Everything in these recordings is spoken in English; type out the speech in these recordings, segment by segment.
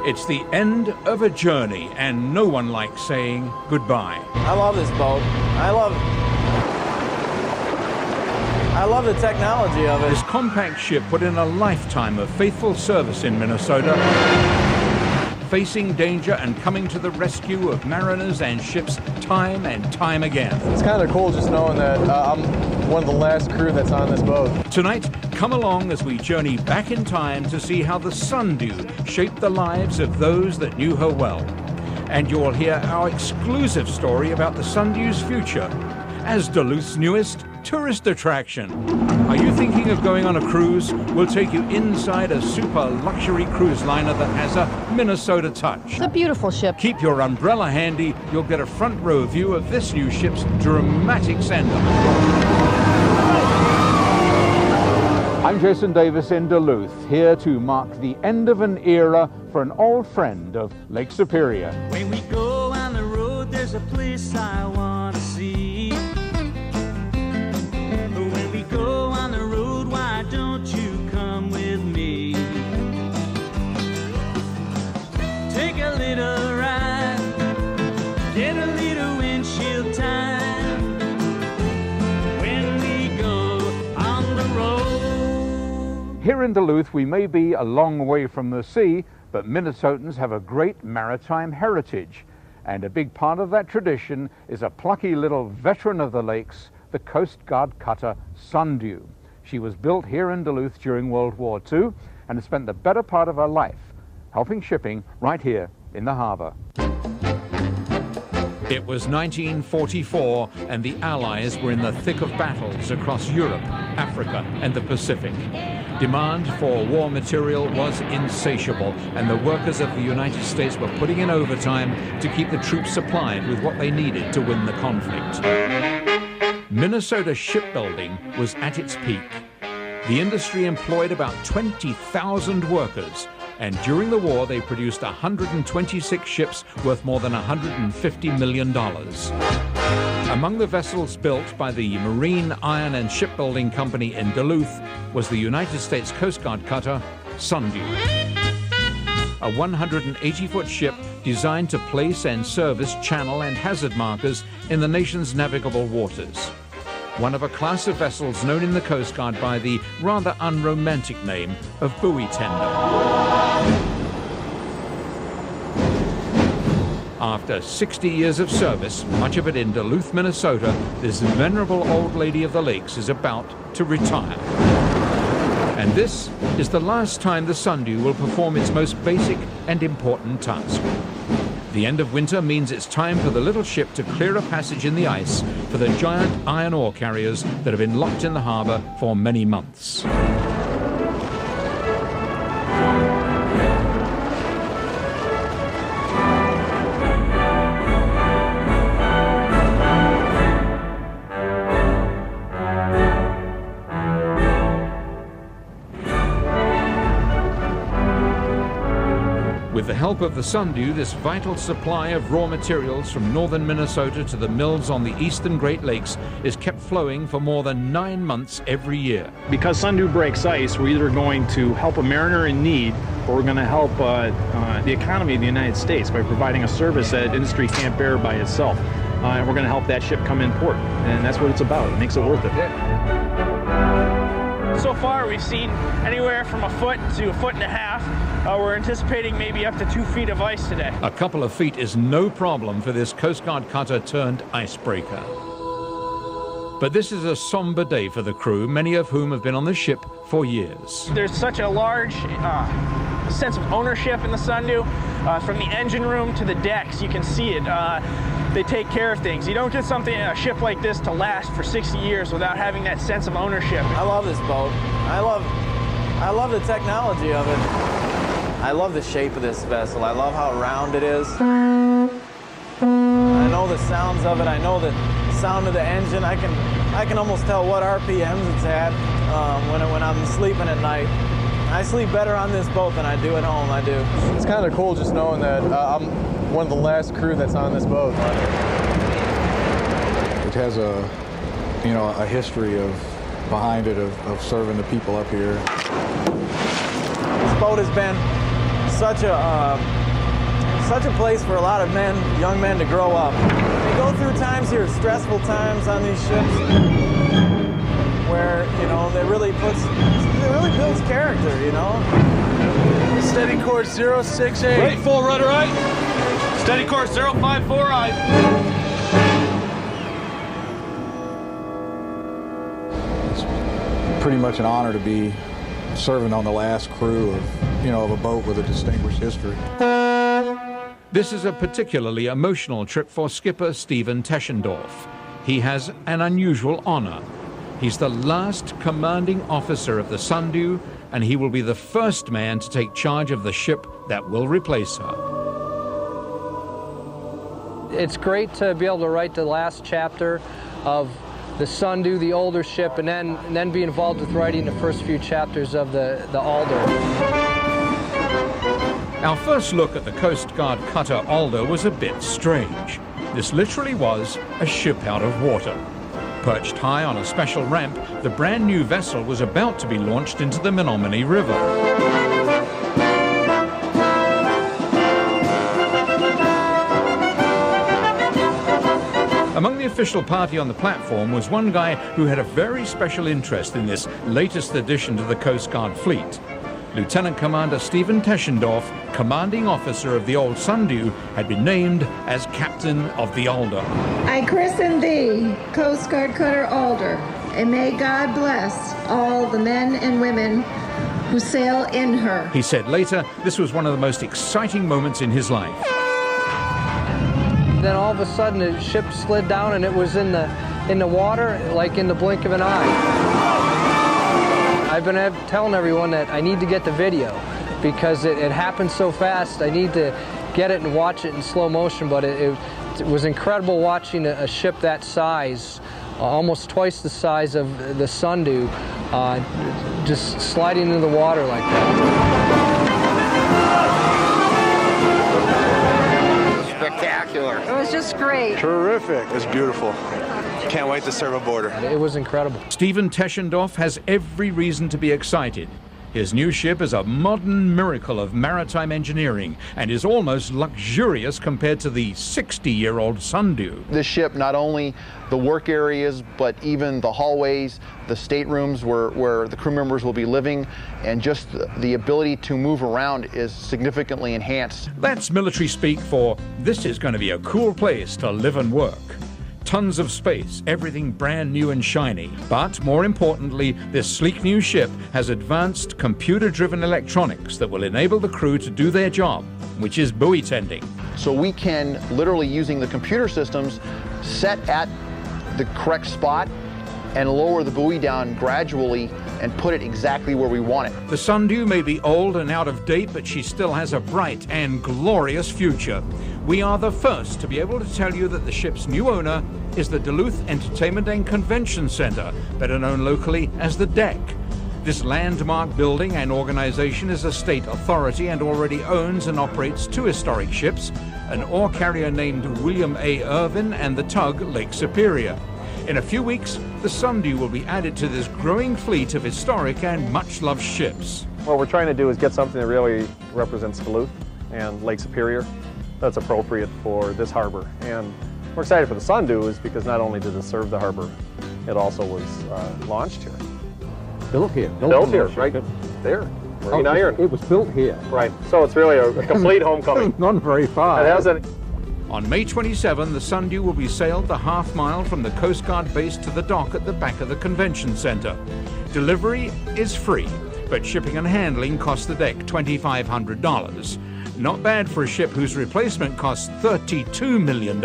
It's the end of a journey, and no one likes saying goodbye. I love this boat. I love the technology of it. This compact ship put in a lifetime of faithful service in Minnesota, facing danger and coming to the rescue of mariners and ships time and time again. It's kind of cool just knowing that I'm one of the last crew that's on this boat. Tonight, come along as we journey back in time to see how the Sundew shaped the lives of those that knew her well. And you'll hear our exclusive story about the Sundew's future as Duluth's newest tourist attraction. Are you thinking of going on a cruise? We'll take you inside a super luxury cruise liner that has a Minnesota touch. It's a beautiful ship. Keep your umbrella handy. You'll get a front row view of this new ship's dramatic send-off. I'm Jason Davis in Duluth, here to mark the end of an era for an old friend of Lake Superior. When we go on the road, there's a place I want to see. When we go on the road, why don't you come with me? Take a little ride, get a little windshield time. When we go on the road. Here in Duluth, we may be a long way from the sea, but Minnesotans have a great maritime heritage. And a big part of that tradition is a plucky little veteran of the lakes, the Coast Guard cutter Sundew. She was built here in Duluth during World War II and has spent the better part of her life helping shipping right here in the harbor. It was 1944, and the Allies were in the thick of battles across Europe, Africa, and the Pacific. Demand for war material was insatiable, and the workers of the United States were putting in overtime to keep the troops supplied with what they needed to win the conflict. Minnesota shipbuilding was at its peak. The industry employed about 20,000 workers, and during the war they produced 126 ships worth more than $150 million. Among the vessels built by the Marine Iron and Shipbuilding Company in Duluth was the United States Coast Guard cutter Sundew, a 180-foot ship designed to place and service channel and hazard markers in the nation's navigable waters. One of a class of vessels known in the Coast Guard by the rather unromantic name of buoy tender. After 60 years of service, much of it in Duluth, Minnesota, this venerable old lady of the lakes is about to retire. And this is the last time the Sundew will perform its most basic and important task. The end of winter means it's time for the little ship to clear a passage in the ice for the giant iron ore carriers that have been locked in the harbor for many months. With the help of the Sundew, this vital supply of raw materials from northern Minnesota to the mills on the eastern Great Lakes is kept flowing for more than 9 months every year. Because Sundew breaks ice, we're either going to help a mariner in need, or we're going to help the economy of the United States by providing a service that industry can't bear by itself. And we're going to help that ship come in port, and that's what it's about. It makes it worth it. So far, we've seen anywhere from a foot to a foot and a half. We're anticipating maybe up to 2 feet of ice today. A couple of feet is no problem for this Coast Guard cutter turned icebreaker. But this is a somber day for the crew, many of whom have been on the ship for years. There's such a large sense of ownership in the Sundew. From the engine room to the decks, you can see it. They take care of things. You don't get a ship like this to last for 60 years without having that sense of ownership. I love this boat. I love the technology of it. I love the shape of this vessel. I love how round it is. I know the sounds of it. I know the sound of the engine. I can almost tell what RPMs it's at when I'm sleeping at night. I sleep better on this boat than I do at home. I do. It's kind of cool just knowing that I'm one of the last crew that's on this boat. It has a history behind it of serving the people up here. This boat has been such a such a place for a lot of men, young men, to grow up. They go through times here, stressful times on these ships, where, you know, it really builds character, you know. Steady course 068. Right, full rudder right. Steady course 054 right. It's pretty much an honor to be serving on the last crew of, you know, of a boat with a distinguished history. This is a particularly emotional trip for skipper Stephen Teschendorf. He has an unusual honor. He's the last commanding officer of the Sundew, and he will be the first man to take charge of the ship that will replace her. It's great to be able to write the last chapter of the Sundew, the older ship, and then be involved with writing the first few chapters of the Alder. Our first look at the Coast Guard cutter Alder was a bit strange. This literally was a ship out of water. Perched high on a special ramp, the brand new vessel was about to be launched into the Menominee River. Among the official party on the platform was one guy who had a very special interest in this latest addition to the Coast Guard fleet. Lieutenant Commander Stephen Teschendorf, commanding officer of the old Sundew, had been named as captain of the Alder. I christen thee, Coast Guard cutter Alder, and may God bless all the men and women who sail in her. He said later this was one of the most exciting moments in his life. Then all of a sudden the ship slid down and it was in the water like in the blink of an eye. I've been telling everyone that I need to get the video because it happened so fast. I need to get it and watch it in slow motion, but it was incredible watching a ship that size, almost twice the size of the Sundew, just sliding into the water like that. Spectacular. It was just great. Terrific. It's beautiful. Can't wait to serve aboard her. It was incredible. Stephen Teschendorf has every reason to be excited. His new ship is a modern miracle of maritime engineering and is almost luxurious compared to the 60-year-old Sundew. This ship, not only the work areas, but even the hallways, the staterooms where the crew members will be living, and just the ability to move around is significantly enhanced. That's military speak for this is going to be a cool place to live and work. Tons of space, everything brand new and shiny. But more importantly, this sleek new ship has advanced computer-driven electronics that will enable the crew to do their job, which is buoy tending. So we can, literally using the computer systems, set at the correct spot and lower the buoy down gradually and put it exactly where we want it. The Sundew may be old and out of date, but she still has a bright and glorious future. We are the first to be able to tell you that the ship's new owner is the Duluth Entertainment and Convention Center, better known locally as the Deck. This landmark building and organization is a state authority and already owns and operates 2 historic ships, an ore carrier named William A. Irvin and the tug Lake Superior. In a few weeks, the Sundew will be added to this growing fleet of historic and much-loved ships. What we're trying to do is get something that really represents Duluth and Lake Superior that's appropriate for this harbor. And we're excited for the Sundew is because not only did it serve the harbor, it also was launched here. Built here. Built here, right there. Marine iron. It was built here. Right. So it's really a complete homecoming. Not very far. It hasn't. On May 27, the Sundew will be sailed the half-mile from the Coast Guard base to the dock at the back of the convention center. Delivery is free, but shipping and handling costs the deck $2,500. Not bad for a ship whose replacement costs $32 million.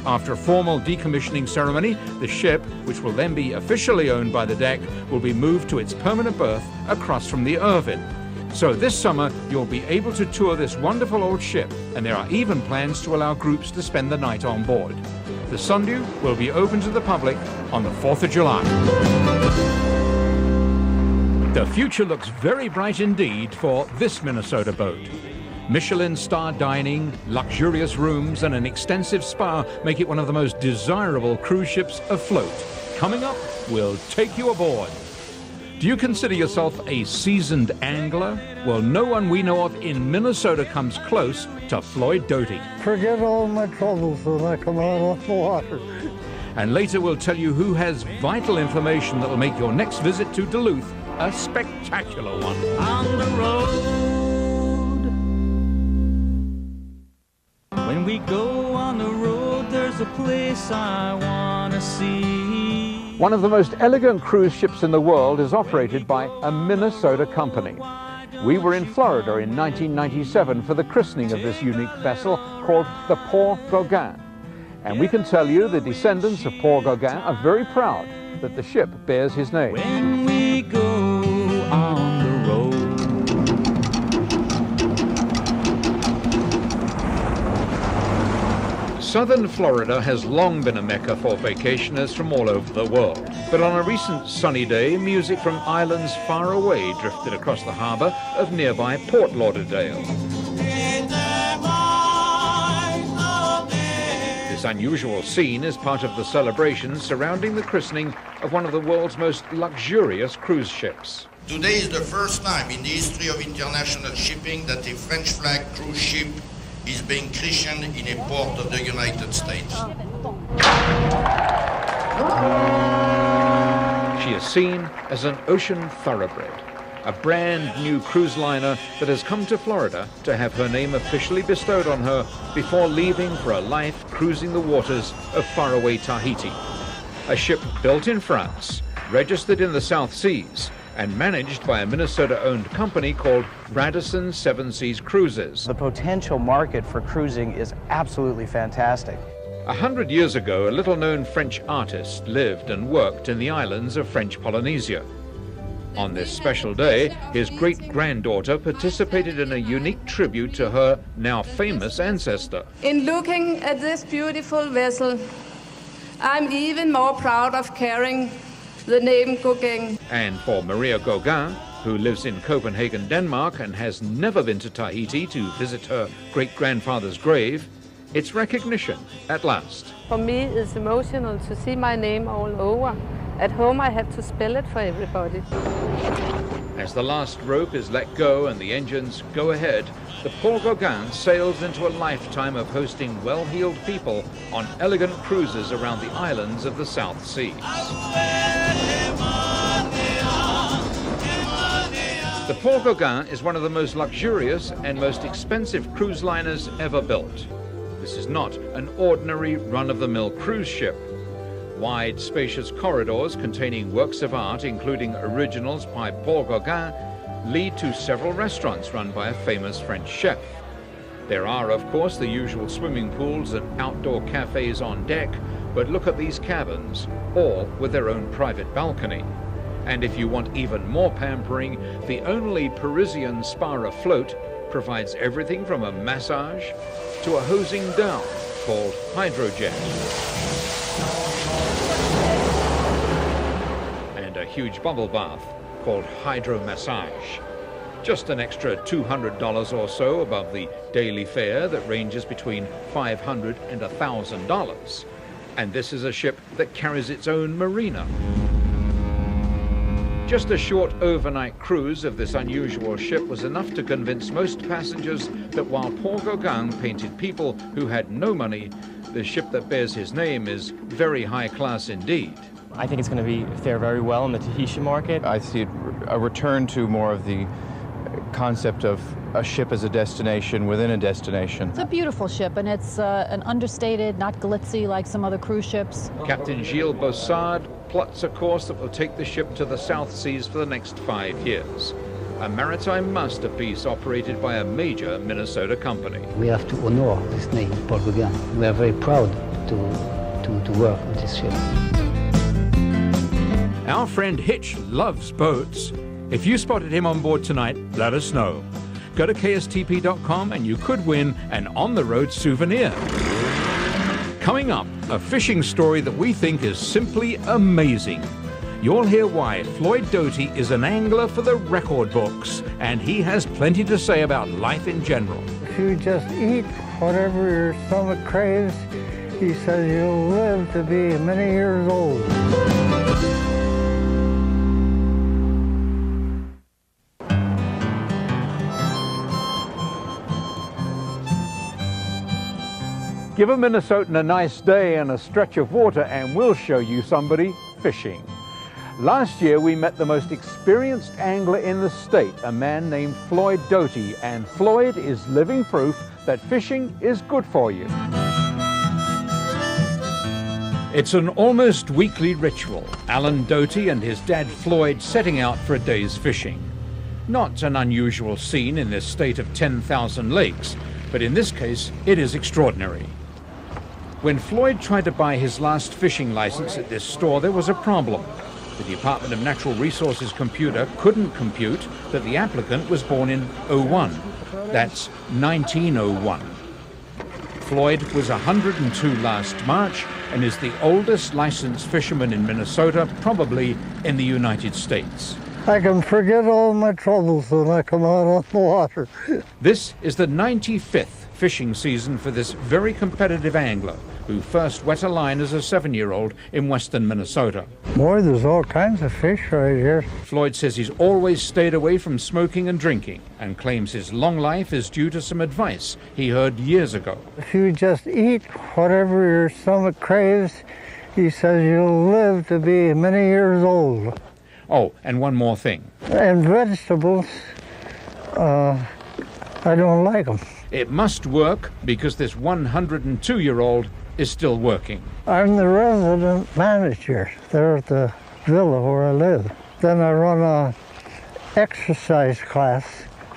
After a formal decommissioning ceremony, the ship, which will then be officially owned by the Deck, will be moved to its permanent berth across from the Irvin. So this summer, you'll be able to tour this wonderful old ship, and there are even plans to allow groups to spend the night on board. The Sundew will be open to the public on the 4th of July. The future looks very bright indeed for this Minnesota boat. Michelin-star dining, luxurious rooms, and an extensive spa make it one of the most desirable cruise ships afloat. Coming up, we'll take you aboard. Do you consider yourself a seasoned angler? Well, no one we know of in Minnesota comes close to Floyd Doty. Forget all my troubles when I come out of the water. And later we'll tell you who has vital information that will make your next visit to Duluth a spectacular one. On the road. When we go on the road, there's a place I want to see. One of the most elegant cruise ships in the world is operated by a Minnesota company. We were in Florida in 1997 for the christening of this unique vessel called the Paul Gauguin. And we can tell you the descendants of Paul Gauguin are very proud that the ship bears his name. When we go on the road. Southern Florida has long been a mecca for vacationers from all over the world. But on a recent sunny day, music from islands far away drifted across the harbor of nearby Port Lauderdale. This unusual scene is part of the celebrations surrounding the christening of one of the world's most luxurious cruise ships. Today is the first time in the history of international shipping that a French flag cruise ship is being christened in a port of the United States. She is seen as an ocean thoroughbred, a brand new cruise liner that has come to Florida to have her name officially bestowed on her before leaving for a life cruising the waters of faraway Tahiti. A ship built in France, registered in the South Seas, and managed by a Minnesota-owned company called Radisson Seven Seas Cruises. The potential market for cruising is absolutely fantastic. 100 years ago, a little-known French artist lived and worked in the islands of French Polynesia. On this special day, his great-granddaughter participated in a unique tribute to her now famous ancestor. In looking at this beautiful vessel, I'm even more proud of carrying the name Gauguin. And for Maria Gauguin, who lives in Copenhagen, Denmark, and has never been to Tahiti to visit her great-grandfather's grave, it's recognition at last. For me, it's emotional to see my name all over. At home, I have to spell it for everybody. As the last rope is let go and the engines go ahead, the Paul Gauguin sails into a lifetime of hosting well-heeled people on elegant cruises around the islands of the South Seas. The Paul Gauguin is one of the most luxurious and most expensive cruise liners ever built. This is not an ordinary run-of-the-mill cruise ship. Wide, spacious corridors containing works of art, including originals by Paul Gauguin, lead to several restaurants run by a famous French chef. There are, of course, the usual swimming pools and outdoor cafes on deck, but look at these cabins, all with their own private balcony. And if you want even more pampering, the only Parisian spa afloat provides everything from a massage to a hosing down called Hydrojet. And a huge bubble bath called Hydro Massage. Just an extra $200 or so above the daily fare that ranges between $500 and $1,000. And this is a ship that carries its own marina. Just a short overnight cruise of this unusual ship was enough to convince most passengers that while Paul Gauguin painted people who had no money, the ship that bears his name is very high class indeed. I think it's going to fare very well in the Tahitian market. I see a return to more of the concept of a ship as a destination within a destination. It's a beautiful ship, and it's an understated, not glitzy like some other cruise ships. Captain Gilles Bossard plots a course that will take the ship to the South Seas for the next 5 years. A maritime masterpiece operated by a major Minnesota company. We have to honor this name, Paul Gauguin. We are very proud to work on this ship. Our friend Hitch loves boats. If you spotted him on board tonight, let us know. Go to KSTP.com and you could win an on-the-road souvenir. Coming up, a fishing story that we think is simply amazing. You'll hear why Floyd Doty is an angler for the record books, and he has plenty to say about life in general. If you just eat whatever your stomach craves, he says you'll live to be many years old. Give a Minnesotan a nice day and a stretch of water and we'll show you somebody fishing. Last year we met the most experienced angler in the state, a man named Floyd Doty, and Floyd is living proof that fishing is good for you. It's an almost weekly ritual. Alan Doty and his dad Floyd setting out for a day's fishing. Not an unusual scene in this state of 10,000 lakes, but in this case it is extraordinary. When Floyd tried to buy his last fishing license at this store, there was a problem. The Department of Natural Resources computer couldn't compute that the applicant was born in 01. That's 1901. Floyd was 102 last March and is the oldest licensed fisherman in Minnesota, probably in the United States. I can forget all my troubles when I come out on the water. This is the 95th fishing season for this very competitive angler, who first wet a line as a 7-year-old in western Minnesota. Boy, there's all kinds of fish right here. Floyd says he's always stayed away from smoking and drinking, and claims his long life is due to some advice he heard years ago. If you just eat whatever your stomach craves, he says you'll live to be many years old. Oh, and one more thing. And vegetables, I don't like them. It must work because this 102-year-old is still working. I'm the resident manager there at the villa where I live. Then I run a exercise class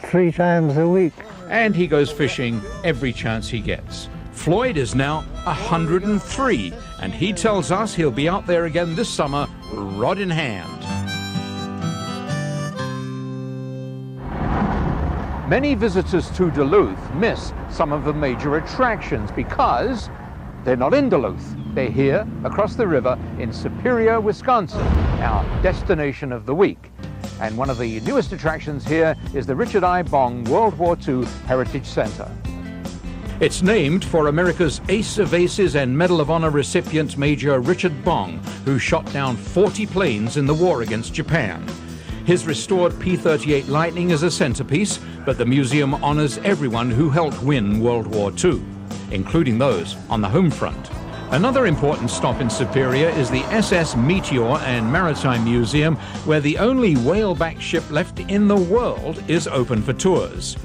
3 times a week. And he goes fishing every chance he gets. Floyd is now 103, and he tells us he'll be out there again this summer, rod in hand. Many visitors to Duluth miss some of the major attractions because they're not in Duluth. They're here across the river in Superior, Wisconsin, our destination of the week. And one of the newest attractions here is the Richard I. Bong World War II Heritage Center. It's named for America's Ace of Aces and Medal of Honor recipient Major Richard Bong, who shot down 40 planes in the war against Japan. His restored P-38 Lightning is a centerpiece, but the museum honors everyone who helped win World War II, including those on the home front. Another important stop in Superior is the SS Meteor and Maritime Museum, where the only whale-backed ship left in the world is open for tours.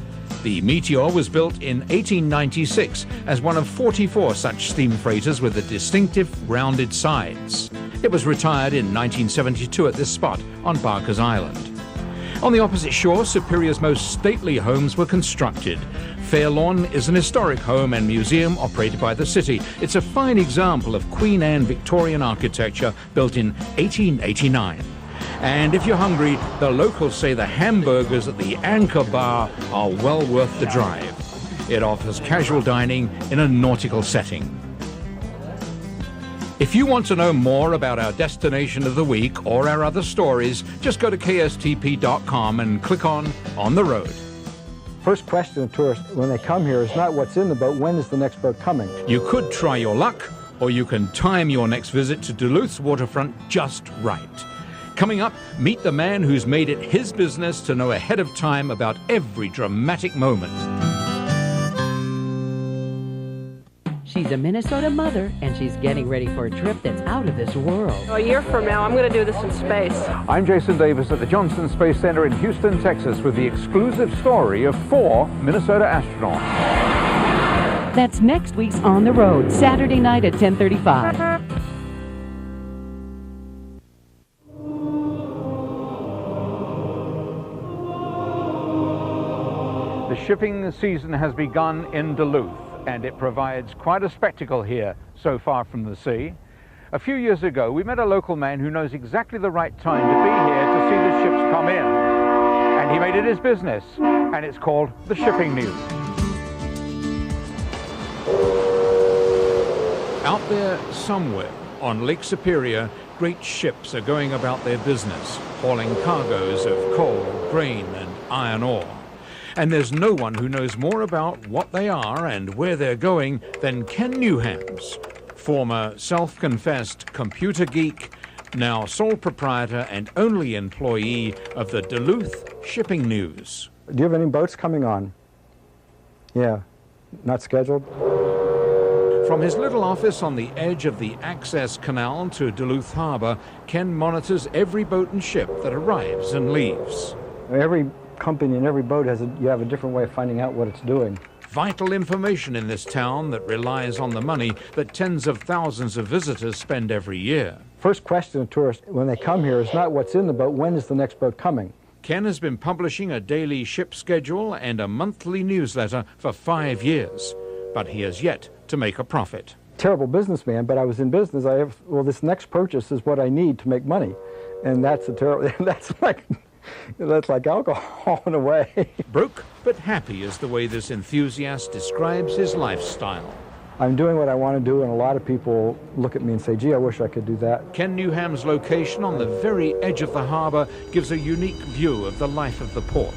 The Meteor was built in 1896 as one of 44 such steam freighters with the distinctive rounded sides. It was retired in 1972 at this spot on Barker's Island. On the opposite shore, Superior's most stately homes were constructed. Fairlawn is an historic home and museum operated by the city. It's a fine example of Queen Anne Victorian architecture built in 1889. And if you're hungry, the locals say the hamburgers at the Anchor Bar are well worth the drive. It offers casual dining in a nautical setting. If you want to know more about our destination of the week or our other stories, just go to KSTP.com and click on the road. First question of tourists when they come here is not what's in the boat, when is the next boat coming? You could try your luck, or you can time your next visit to Duluth's waterfront just right. Coming up, meet the man who's made it his business to know ahead of time about every dramatic moment. She's a Minnesota mother, and she's getting ready for a trip that's out of this world. A year from now, I'm going to do this in space. I'm Jason Davis at the Johnson Space Center in Houston, Texas, with the exclusive story of 4 Minnesota astronauts. That's next week's On the Road, Saturday night at 10:35. The shipping season has begun in Duluth, and it provides quite a spectacle here so far from the sea. A few years ago, we met a local man who knows exactly the right time to be here to see the ships come in. And he made it his business, and it's called the Shipping News. Out there somewhere on Lake Superior, great ships are going about their business, hauling cargoes of coal, grain, and iron ore. And there's no one who knows more about what they are and where they're going than Ken Newhams, former self-confessed computer geek, now sole proprietor and only employee of the Duluth Shipping News. Do you have any boats coming on? Yeah, not scheduled? From his little office on the edge of the access canal to Duluth Harbor, Ken monitors every boat and ship that arrives and leaves. Every company and every boat you have a different way of finding out what it's doing. Vital information in this town that relies on the money that tens of thousands of visitors spend every year. First question of tourists when they come here is not what's in the boat, when is the next boat coming? Ken has been publishing a daily ship schedule and a monthly newsletter for 5 years, but he has yet to make a profit. Terrible businessman, but I was in business. Well, this next purchase is what I need to make money, and that's like alcohol in a way. Broke but happy is the way this enthusiast describes his lifestyle. I'm doing what I want to do, and a lot of people look at me and say, gee, I wish I could do that. Ken Newham's location on the very edge of the harbor gives a unique view of the life of the port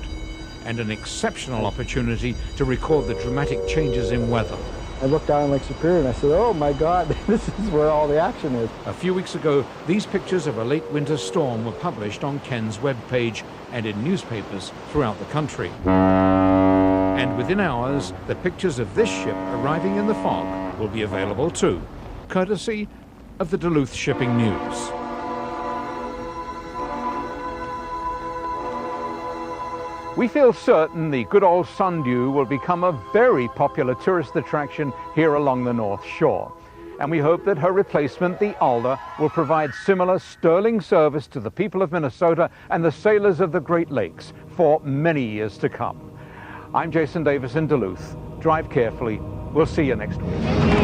and an exceptional opportunity to record the dramatic changes in weather. I looked down on Lake Superior and I said, oh my God, this is where all the action is. A few weeks ago, these pictures of a late winter storm were published on Ken's webpage and in newspapers throughout the country. And within hours, the pictures of this ship arriving in the fog will be available too, courtesy of the Duluth Shipping News. We feel certain the good old Sundew will become a very popular tourist attraction here along the North Shore. And we hope that her replacement, the Alder, will provide similar sterling service to the people of Minnesota and the sailors of the Great Lakes for many years to come. I'm Jason Davis in Duluth. Drive carefully. We'll see you next week.